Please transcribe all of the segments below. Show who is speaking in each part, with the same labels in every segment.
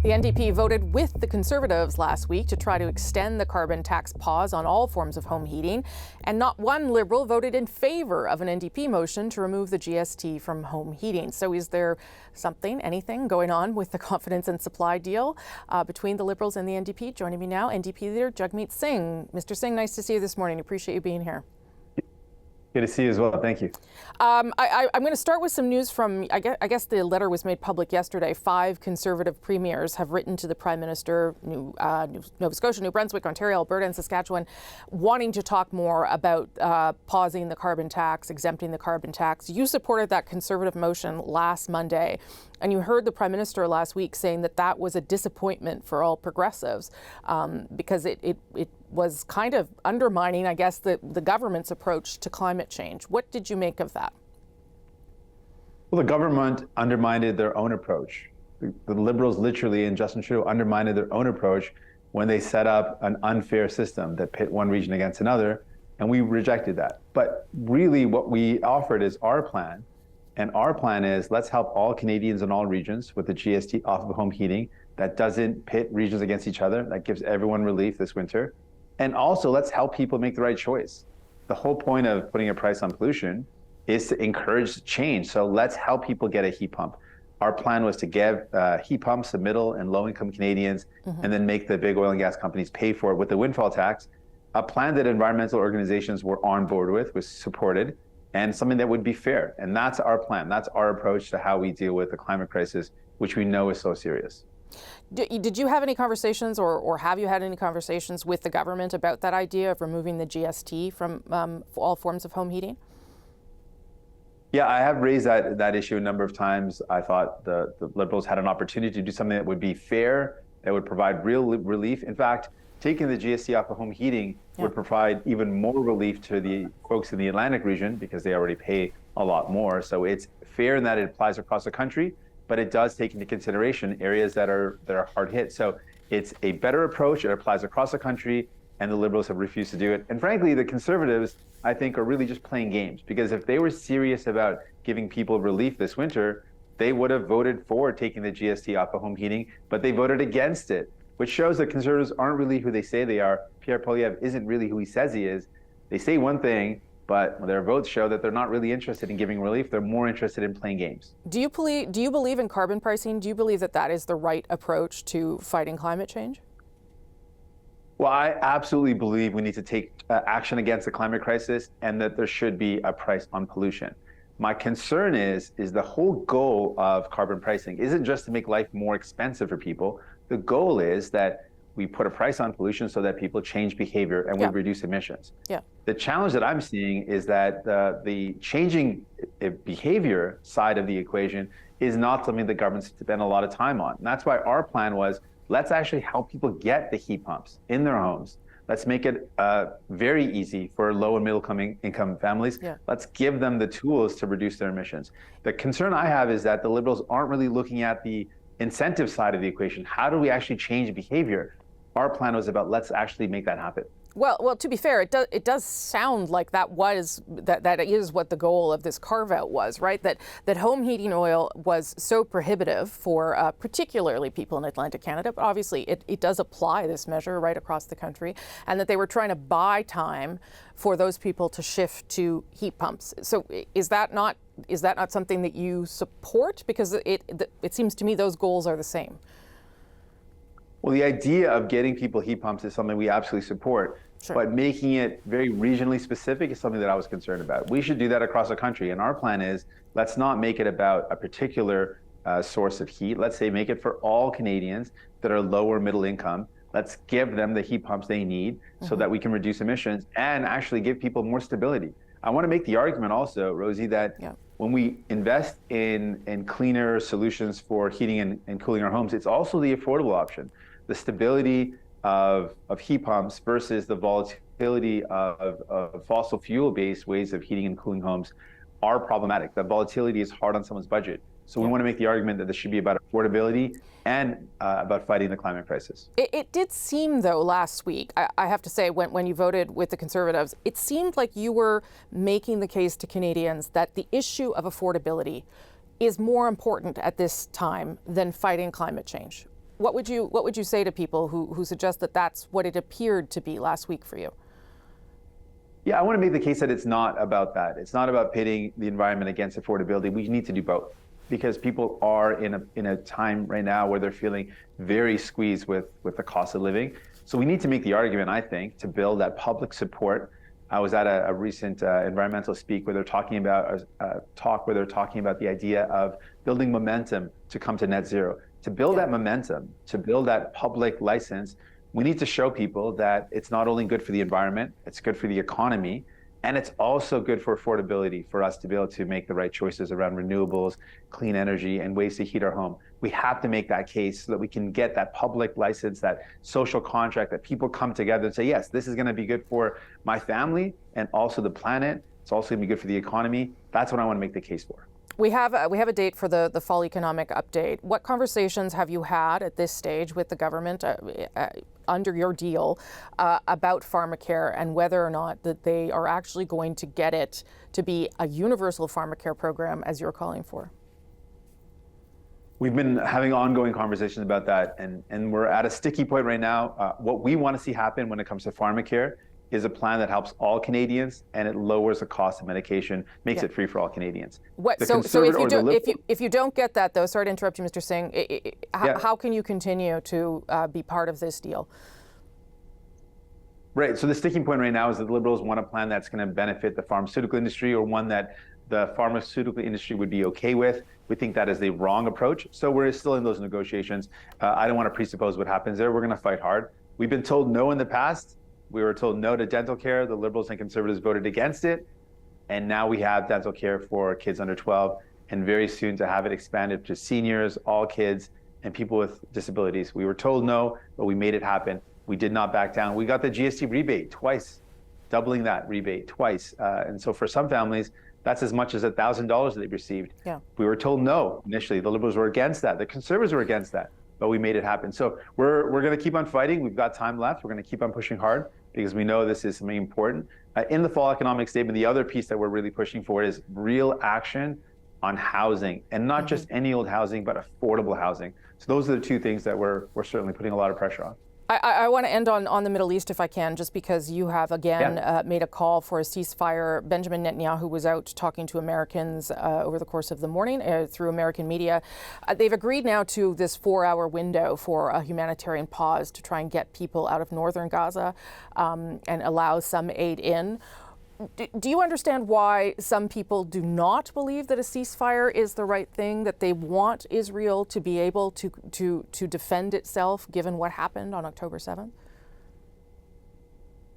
Speaker 1: The NDP voted with the Conservatives last week to try to extend the carbon tax pause on all forms of home heating, and not one Liberal voted in favour of an NDP motion to remove the GST from home heating. So is there anything going on with the confidence and supply deal between the Liberals and the NDP? Joining me now, NDP Leader Jagmeet Singh. Mr. Singh, nice to see you this morning. Appreciate you being here.
Speaker 2: Good to see you as well. Thank you.
Speaker 1: I'm going to start with some news from, I guess the letter was made public yesterday. 5 Conservative premiers have written to the Prime Minister, Nova Scotia, New Brunswick, Ontario, Alberta and Saskatchewan, wanting to talk more about pausing the carbon tax, exempting the carbon tax. You supported that Conservative motion last Monday, and you heard the Prime Minister last week saying that that was a disappointment for all progressives because it was kind of undermining, I guess, the government's approach to climate change. What did you make of that?
Speaker 2: Well, the government undermined their own approach. The Liberals literally, and Justin Trudeau, undermined their own approach when they set up an unfair system that pit one region against another, and we rejected that. But really what we offered is our plan, and our plan is let's help all Canadians in all regions with the GST off of home heating that doesn't pit regions against each other, that gives everyone relief this winter. And also, let's help people make the right choice. The whole point of putting a price on pollution is to encourage change. So let's help people get a heat pump. Our plan was to give heat pumps to middle and low-income Canadians, and then make the big oil and gas companies pay for it with the windfall tax. A plan that environmental organizations were on board with, was supported, and something that would be fair. And that's our plan. That's our approach to how we deal with the climate crisis, which we know is so serious.
Speaker 1: Did you have any conversations or have you had any conversations with the government about that idea of removing the GST from all forms of home heating?
Speaker 2: Yeah, I have raised that issue a number of times. I thought the Liberals had an opportunity to do something that would be fair, that would provide real relief. In fact, taking the GST off of home heating would provide even more relief to the folks in the Atlantic region because they already pay a lot more. So it's fair in that it applies across the country, but it does take into consideration areas that are hard hit. So it's a better approach. It applies across the country, and the Liberals have refused to do it. And frankly, the Conservatives, I think, are really just playing games, because if they were serious about giving people relief this winter, they would have voted for taking the GST off of home heating, but they voted against it, which shows that Conservatives aren't really who they say they are. Pierre Poilievre isn't really who he says he is. They say one thing, but their votes show that they're not really interested in giving relief. They're more interested in playing games. Do you
Speaker 1: believe in carbon pricing? Do you believe that that is the right approach to fighting climate change?
Speaker 2: Well, I absolutely believe we need to take action against the climate crisis, and that there should be a price on pollution. My concern is the whole goal of carbon pricing isn't just to make life more expensive for people. The goal is that we put a price on pollution so that people change behavior and we reduce emissions. The challenge that I'm seeing is that the changing behavior side of the equation is not something the government's spent a lot of time on. And that's why our plan was, let's actually help people get the heat pumps in their homes. Let's make it very easy for low and middle income families. Let's give them the tools to reduce their emissions. The concern I have is that the Liberals aren't really looking at the incentive side of the equation. How do we actually change behavior? Our plan was about, let's actually make that happen.
Speaker 1: Well, to be fair, it does sound like that is what the goal of this carve-out was, right? That home heating oil was so prohibitive for particularly people in Atlantic Canada, but obviously it does apply, this measure, right across the country, and that they were trying to buy time for those people to shift to heat pumps. So is that not something that you support? Because it seems to me those goals are the same.
Speaker 2: Well, the idea of getting people heat pumps is something we absolutely support, but making it very regionally specific is something that I was concerned about. We should do that across the country, and our plan is, let's not make it about a particular source of heat. Let's say make it for all Canadians that are low or middle income. Let's give them the heat pumps they need so that we can reduce emissions and actually give people more stability. I want to make the argument also, Rosie, that when we invest in cleaner solutions for heating and cooling our homes, it's also the affordable option. The stability of heat pumps versus the volatility of fossil fuel-based ways of heating and cooling homes are problematic. The volatility is hard on someone's budget. So we want to make the argument that this should be about affordability and about fighting the climate crisis.
Speaker 1: It did seem, though, last week, I have to say, when you voted with the Conservatives, it seemed like you were making the case to Canadians that the issue of affordability is more important at this time than fighting climate change. What would you say to people who suggest that that's what it appeared to be last week for you?
Speaker 2: Yeah, I want to make the case that it's not about that. It's not about pitting the environment against affordability. We need to do both, because people are in a time right now where they're feeling very squeezed with the cost of living. So we need to make the argument, I think, to build that public support. I was at a recent environmental speak where they're talking about the idea of building momentum to come to net zero. To build that momentum, to build that public license, we need to show people that it's not only good for the environment, it's good for the economy, and it's also good for affordability, for us to be able to make the right choices around renewables, clean energy, and ways to heat our home. We have to make that case so that we can get that public license, that social contract, that people come together and say, yes, this is going to be good for my family and also the planet. It's also going to be good for the economy. That's what I want to make the case for.
Speaker 1: We have a date for the fall economic update. What conversations have you had at this stage with the government under your deal about pharmacare and whether or not that they are actually going to get it to be a universal pharmacare program as you're calling for?
Speaker 2: We've been having ongoing conversations about that, and we're at a sticky point right now. What we want to see happen when it comes to pharmacare is a plan that helps all Canadians, and it lowers the cost of medication, makes it free for all Canadians.
Speaker 1: So if you don't get that, though, sorry to interrupt you, Mr. Singh, how can you continue to be part of this deal?
Speaker 2: Right, so the sticking point right now is that the Liberals want a plan that's going to benefit the pharmaceutical industry, or one that the pharmaceutical industry would be okay with. We think that is the wrong approach. So we're still in those negotiations. I don't want to presuppose what happens there. We're going to fight hard. We've been told no in the past. We were told no to dental care. The Liberals and Conservatives voted against it. And now we have dental care for kids under 12, and very soon to have it expanded to seniors, all kids, and people with disabilities. We were told no, but we made it happen. We did not back down. We got the GST rebate twice, doubling that rebate twice. And so for some families, that's as much as $1,000 that they've received. Yeah. We were told no initially. The Liberals were against that. The Conservatives were against that, but we made it happen. So we're going to keep on fighting. We've got time left. We're going to keep on pushing hard, because we know this is something important. In the fall economic statement, the other piece that we're really pushing for is real action on housing, and not just any old housing, but affordable housing. So those are the two things that we're certainly putting a lot of pressure on.
Speaker 1: I want to end on the Middle East, if I can, just because you have again made a call for a ceasefire. Benjamin Netanyahu was out talking to Americans over the course of the morning through American media. They've agreed now to this 4-hour window for a humanitarian pause to try and get people out of northern Gaza and allow some aid in. Do you understand why some people do not believe that a ceasefire is the right thing, that they want Israel to be able to defend itself given what happened on October 7th?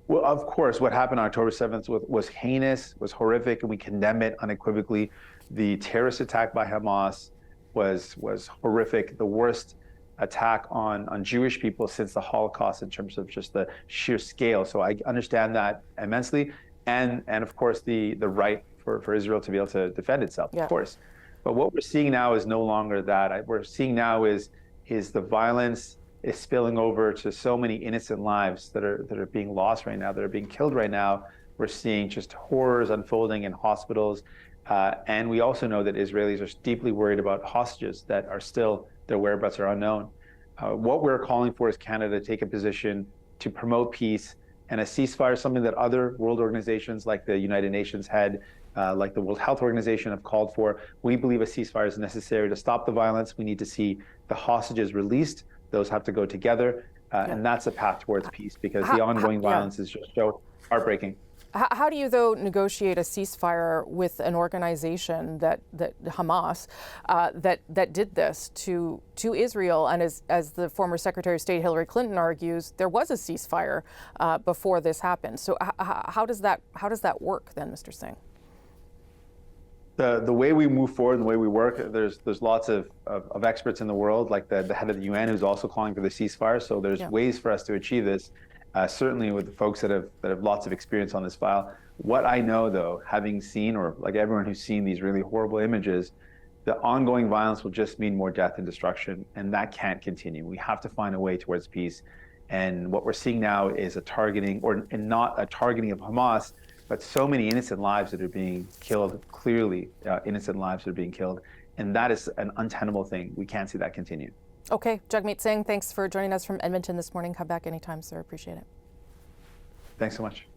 Speaker 2: Well, of course, what happened on October 7th was heinous, was horrific, and we condemn it unequivocally. The terrorist attack by Hamas was horrific, the worst attack on Jewish people since the Holocaust in terms of just the sheer scale. So I understand that immensely. And of course, the right for Israel to be able to defend itself, of course. But what we're seeing now is no longer that. What we're seeing now is the violence is spilling over to so many innocent lives that are being lost right now, that are being killed right now. We're seeing just horrors unfolding in hospitals. And we also know that Israelis are deeply worried about hostages that are still, their whereabouts are unknown. What we're calling for is Canada to take a position to promote peace, and a ceasefire is something that other world organizations like the United Nations had, like the World Health Organization have called for. We believe a ceasefire is necessary to stop the violence. We need to see the hostages released. Those have to go together. And that's a path towards peace, because the ongoing violence is just so heartbreaking.
Speaker 1: How do you, though, negotiate a ceasefire with an organization that Hamas that did this to Israel? And as the former Secretary of State Hillary Clinton argues, there was a ceasefire before this happened. So how does that work then, Mr. Singh?
Speaker 2: The way we move forward and the way we work, there's lots of experts in the world, like the head of the UN, who's also calling for the ceasefire. So there's ways for us to achieve this. Certainly with the folks that have lots of experience on this file. What I know, though, having seen, or like everyone who's seen these really horrible images, the ongoing violence will just mean more death and destruction, and that can't continue. We have to find a way towards peace. And what we're seeing now is a targeting, and not a targeting of Hamas, but so many innocent lives that are being killed, clearly innocent lives that are being killed. And that is an untenable thing. We can't see that continue.
Speaker 1: Okay, Jagmeet Singh, thanks for joining us from Edmonton this morning. Come back anytime, sir. Appreciate it.
Speaker 2: Thanks so much.